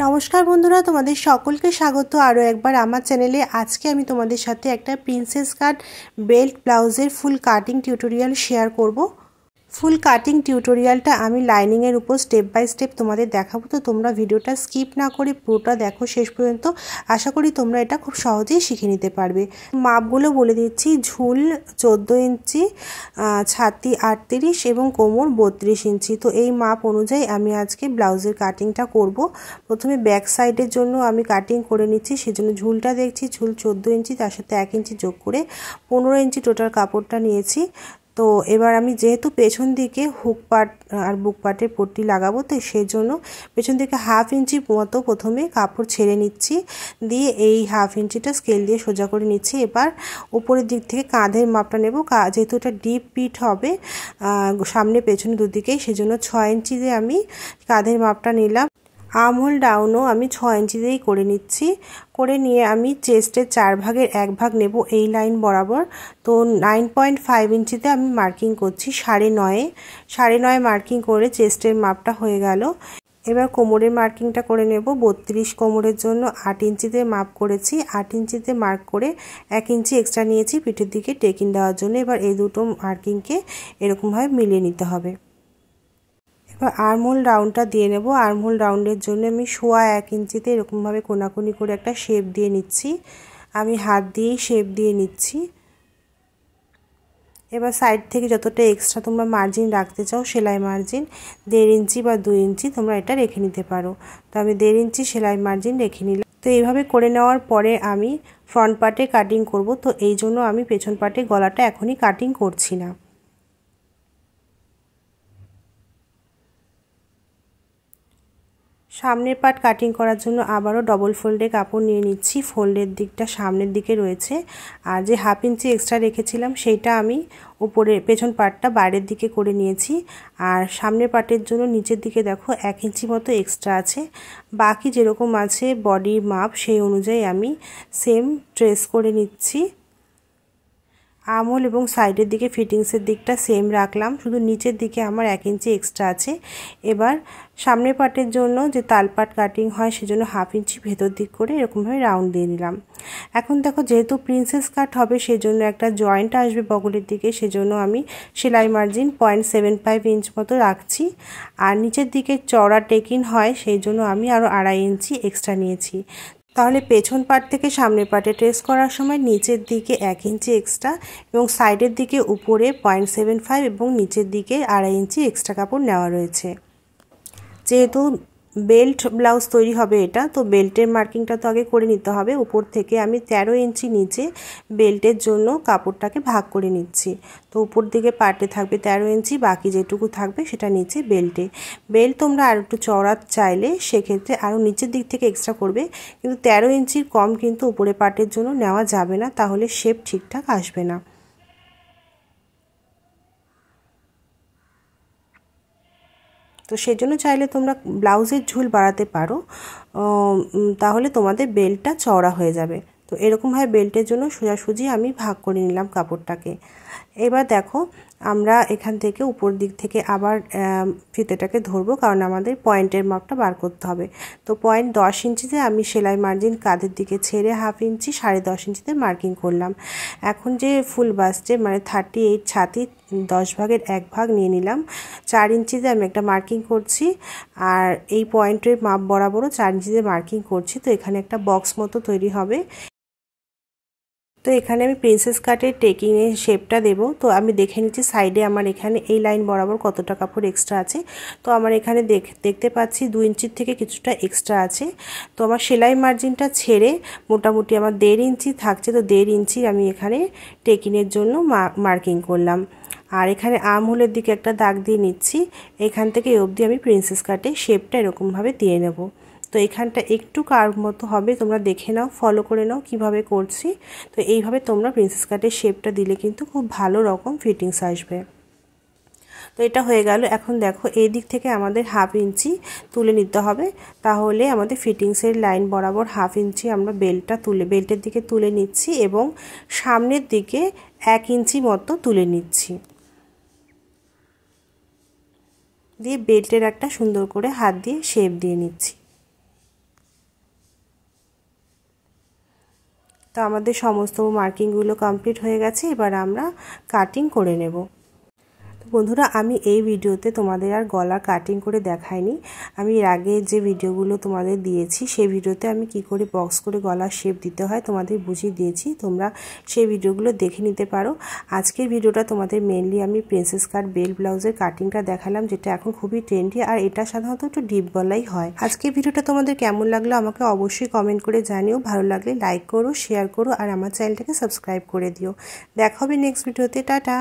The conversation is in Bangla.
নমস্কার বন্ধুরা, তোমাদের সকলকে স্বাগত আরও একবার আমার চ্যানেলে। আজকে আমি তোমাদের সাথে একটা প্রিন্সেস কাট বেল্ট ব্লাউজের ফুল কাটিং টিউটোরিয়াল শেয়ার করব। ফুল কাটিং টিউটোরিয়ালটা আমি লাইনিংয়ের উপর স্টেপ বাই স্টেপ তোমাদের দেখাবো, তো তোমরা ভিডিওটা স্কিপ না করে পুরোটা দেখো শেষ পর্যন্ত। আশা করি তোমরা এটা খুব সহজেই শিখে নিতে পারবে। মাপগুলো বলে দিচ্ছি। ঝুল 14 ইঞ্চি, ছাতি 38 এবং কোমর 32 ইঞ্চি। তো এই মাপ অনুযায়ী আমি আজকে ব্লাউজের কাটিংটা করব। প্রথমে ব্যাক সাইডের জন্য আমি কাটিং করে নিচ্ছি, সেজন্য ঝুলটা দেখছি। ঝুল 14 ইঞ্চি, তার সাথে 1 ইঞ্চি যোগ করে 15 ইঞ্চি টোটাল কাপড়টা নিয়েছি। তো এবার আমি যেহেতু পেছন দিকে হুক পার্ট আর বুক পার্টের পট্টি লাগাবো, তো সেই জন্য পেছন দিকে 1/2 ইঞ্চি মতো প্রথমে কাপড় ছেড়ে নিচ্ছি, দিয়ে এই 1/2 ইঞ্চিটা স্কেল দিয়ে সোজা করে নিচ্ছি। এবার উপরের দিক থেকে কাঁধের মাপটা নেব, যেহেতু এটা ডিপ পিট হবে সামনে পেছনে দুদিকেই, সেজন্য 6 ইঞ্চি দিয়ে আমি কাঁধের মাপটা নিলাম। আর্মহোল ডাউনও আমি 6 ইঞ্চি দিয়েই করে নিচ্ছি। করে নিয়ে আমি চেস্টের 4 ভাগের 1 ভাগ নেব এই লাইন বরাবর। তো 9.5 ইঞ্চিতে আমি মার্কিং করছি 9.5 মার্কিং করে চেস্টের মাপটা হয়ে গেল। এবার কোমরের মার্কিংটা করে নেব। 32 কোমরের জন্য 8 ইঞ্চিতে মাপ করেছি। 8 ইঞ্চিতে মার্ক করে 1 ইঞ্চি এক্সট্রা নিয়েছি পিঠের দিকে টেকিং দেওয়ার জন্য। এবার এই দুটো মার্কিংকে এরকমভাবে মিলিয়ে নিতে হবে। এবার আর্মহোল রাউন্ডটা দিয়ে নেব। আর্মহোল রাউন্ডের জন্য আমি 1.25 ইঞ্চিতে এরকমভাবে কোনাকুনি করে একটা শেপ দিয়ে নিচ্ছি। আমি হাত দিয়েই শেপ দিয়ে নিচ্ছি। এবার সাইড থেকে যতটা এক্সট্রা তোমরা মার্জিন রাখতে চাও, সেলাই মার্জিন 1.5 ইঞ্চি বা 2 ইঞ্চি তোমরা এটা রেখে নিতে পারো। তো আমি 1.5 ইঞ্চি সেলাই মার্জিন রেখে নিলাম। তো এইভাবে করে নেওয়ার পরে আমি ফ্রন্ট পার্টে কাটিং করব। তো এই জন্য আমি পেছন পার্টে গলাটা এখনই কাটিং করছি না। সামনের পার্ট কাটিং করার জন্য আবারও ডবল ফোল্ডে কাপড় নিয়ে নিচ্ছি। ফোল্ডের দিকটা সামনের দিকে রয়েছে, আর যে 1/2 ইঞ্চি এক্সট্রা রেখেছিলাম সেইটা আমি উপরে পেছন পার্টটা বাইরের দিকে করে নিয়েছি। আর সামনের পার্টের জন্য নিচের দিকে দেখো 1 ইঞ্চি মতো এক্সট্রা আছে। বাকি যেরকম আছে বডির মাপ সেই অনুযায়ী আমি সেম ট্রেস করে নিচ্ছি। আর্মহোল এবং সাইডের দিকে ফিটিংসের দিকটা সেম রাখলাম, শুধু নিচের দিকে আমার 1 ইঞ্চি এক্সট্রা আছে। এবার সামনের পার্টের জন্য যে তালপাট কাটিং হয় সেজন্য 1/2 ইঞ্চি ভেতর দিক করে এরকমভাবে রাউন্ড দিয়ে নিলাম। এখন দেখো যেহেতু প্রিন্সেস কাট হবে সেজন্য একটা জয়েন্ট আসবে বগলের দিকে, সেজন্য আমি সেলাই মার্জিন 0.75 ইঞ্চ মতো রাখছি। আর নিচের দিকে চওড়া টেকিং হয় সেই জন্য আমি আরও 2.5 ইঞ্চি এক্সট্রা নিয়েছি। তাহলে পেছন পার্ট থেকে সামনের পার্টে ট্রেস করার সময় নিচের দিকে 1 ইঞ্চি এক্সট্রা এবং সাইডের দিকে উপরে 0.75 এবং নিচের দিকে 2.5 ইঞ্চি এক্সট্রা কাপড় নেওয়া রয়েছে। যেহেতু বেল্ট ব্লাউজ তৈরি হবে এটা, তো বেল্টের মার্কিংটা তো আগে করে নিতে হবে। উপর থেকে আমি 13 ইঞ্চি নিচে বেল্টের জন্য কাপড়টাকে ভাগ করে নিচ্ছি। তো উপর দিকে পার্টে থাকবে 13 ইঞ্চি, বাকি যেটুকু থাকবে সেটা নিচে বেল্টে। বেল্ট তোমরা আর একটু চওড়া চাইলে সেক্ষেত্রে আরও নিচের দিক থেকে এক্সট্রা করবে, কিন্তু 13 ইঞ্চির কম কিন্তু উপরে পার্টের জন্য নেওয়া যাবে না, তাহলে শেপ ঠিকঠাক আসবে না। তো সেজন্য চাইলে তোমরা ব্লাউজের ঝুল বাড়াতে পারো, তাহলে তোমাদের বেল্টটা চওড়া হয়ে যাবে। তো এরকমভাবে বেল্টের জন্য সোজাসুজি আমি ভাগ করে নিলাম কাপড়টাকে। এবার দেখো আমরা এখান থেকে উপর দিক থেকে আবার ফিতেটাকে ধরবো, কারণ আমাদের পয়েন্টের মাপটা বার করতে হবে। তো পয়েন্ট 10 ইঞ্চিতে আমি সেলাই মার্জিন কাঁধের দিকে ছেড়ে 1/2 ইঞ্চি 10.5 ইঞ্চিতে মার্কিং করলাম। এখন যে ফুল বাস্টে মানে 38 ছাতি 10 ভাগের 1 ভাগ নিয়ে নিলাম। 4 ইঞ্চিতে আমি একটা মার্কিং করছি, আর এই পয়েন্টের মাপ বরাবরও 4 ইঞ্চিতে মার্কিং করছি। তো এখানে একটা বক্স মতো তৈরি হবে। তো এখানে আমি প্রিন্সেস কাটের টেকিংয়ের শেপটা দেব। তো আমি দেখে নিচ্ছি সাইডে আমার এখানে এই লাইন বরাবর কতটা কাপড় এক্সট্রা আছে। তো আমার এখানে দেখতে পাচ্ছি 2 ইঞ্চির থেকে কিছুটা এক্সট্রা আছে। তো আমার সেলাই মার্জিনটা ছেড়ে মোটামুটি আমার 1.5 ইঞ্চি থাকছে। তো 1.5 ইঞ্চি আমি এখানে টেকিংয়ের জন্য মার্কিং করলাম। আর এখানে আর্মহোলের দিকে একটা দাগ দিয়ে নিচ্ছি। এখান থেকে এই অবধি আমি প্রিন্সেস কাটে শেপটা এরকমভাবে দিয়ে নেব। তো এখানটা একটু কার্ভ মতো হবে, তোমরা দেখে নাও, ফলো করে নাও কিভাবে করছি। তো এইভাবে তোমরা প্রিন্সেস কাটের শেপটা দিলে কিন্তু খুব ভালো রকম ফিটিংস আসবে। তো এটা হয়ে গেল। এখন দেখো এই দিক থেকে আমাদের 1/2 ইঞ্চি তুলে নিতে হবে, তাহলে আমাদের ফিটিংসের লাইন বরাবর 1/2 ইঞ্চি আমরা বেল্টের দিকে তুলে নিচ্ছি এবং সামনের দিকে 1 ইঞ্চি মতো তুলে নিচ্ছি। দিয়ে বেল্টের একটা সুন্দর করে হাত দিয়ে শেপ দিয়ে নিচ্ছি। তো আমাদের সমস্ত মার্কিংগুলো কমপ্লিট হয়ে গেছে, এবার আমরা কাটিং করে নেব। বন্ধুরা, আমি এই ভিডিওতে তোমাদের আর গলা কাটিং করে দেখাইনি। আমি এর আগে যে ভিডিওগুলো তোমাদের দিয়েছি সেই ভিডিওতে আমি কি করে বক্স করে গলার শেপ দিতে হয় তোমাদের বুঝিয়ে দিয়েছি, তোমরা সেই ভিডিওগুলো দেখে নিতে পারো। আজকের ভিডিওটা তোমাদের মেনলি আমি প্রিন্সেস কাট বেল্ট ব্লাউজের কাটিংটা দেখালাম, যেটা এখন খুবই ট্রেন্ডি, আর এটা সাধারণত একটু ডিপ গলাই হয়। আজকের ভিডিওটা তোমাদের কেমন লাগলো আমাকে অবশ্যই কমেন্ট করে জানিও। ভালো লাগলে লাইক করো, শেয়ার করো, আর আমার চ্যানেলটাকে সাবস্ক্রাইব করে দিও। দেখা হবে নেক্সট ভিডিওতে। টাটা।